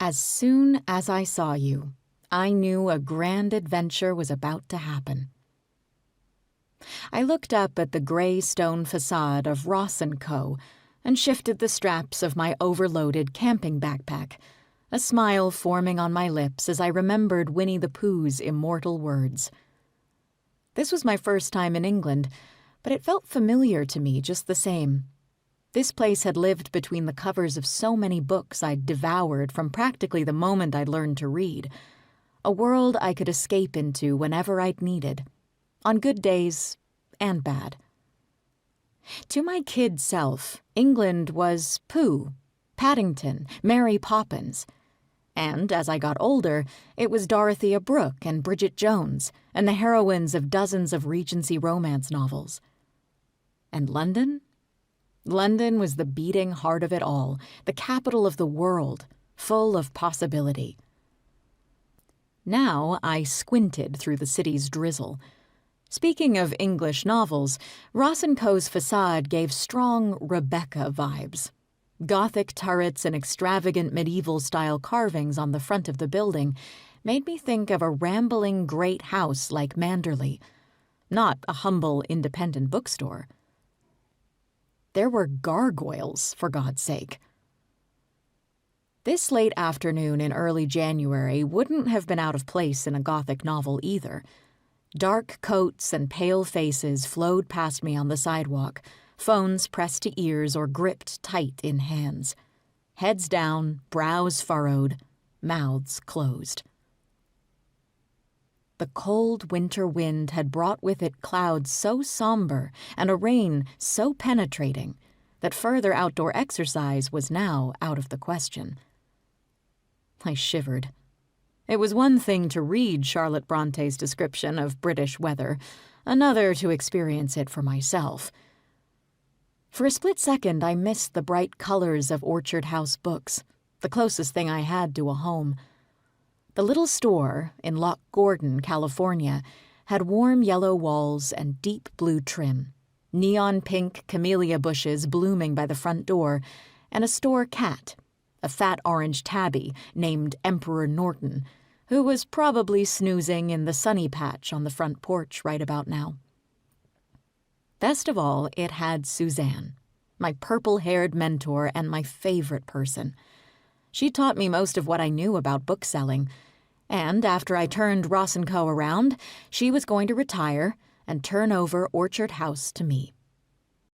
As soon as I saw you, I knew a grand adventure was about to happen. I looked up at the gray stone facade of Ross & Co. and shifted the straps of my overloaded camping backpack, a smile forming on my lips as I remembered Winnie the Pooh's immortal words. This was my first time in England, but it felt familiar to me just the same. This place had lived between the covers of so many books I'd devoured from practically the moment I'd learned to read, a world I could escape into whenever I'd needed, on good days and bad. To my kid self, England was Pooh, Paddington, Mary Poppins. And as I got older, it was Dorothea Brooke and Bridget Jones and the heroines of dozens of Regency romance novels. And London? London was the beating heart of it all, the capital of the world, full of possibility. Now I squinted through the city's drizzle. Speaking of English novels, Ross & Co.'s facade gave strong Rebecca vibes. Gothic turrets and extravagant medieval-style carvings on the front of the building made me think of a rambling great house like Manderley, not a humble independent bookstore. There were gargoyles, for God's sake. This late afternoon in early January wouldn't have been out of place in a Gothic novel either. Dark coats and pale faces flowed past me on the sidewalk, phones pressed to ears or gripped tight in hands. Heads down, brows furrowed, mouths closed. The cold winter wind had brought with it clouds so somber and a rain so penetrating that further outdoor exercise was now out of the question. I shivered. It was one thing to read Charlotte Bronte's description of British weather, another to experience it for myself. For a split second, I missed the bright colors of Orchard House Books, the closest thing I had to a home. The little store in Loch Gordon, California, had warm yellow walls and deep blue trim, neon pink camellia bushes blooming by the front door, and a store cat, a fat orange tabby named Emperor Norton, who was probably snoozing in the sunny patch on the front porch right about now. Best of all, it had Suzanne, my purple-haired mentor and my favorite person. She taught me most of what I knew about bookselling, and after I turned Ross & Co. around, she was going to retire and turn over Orchard House to me.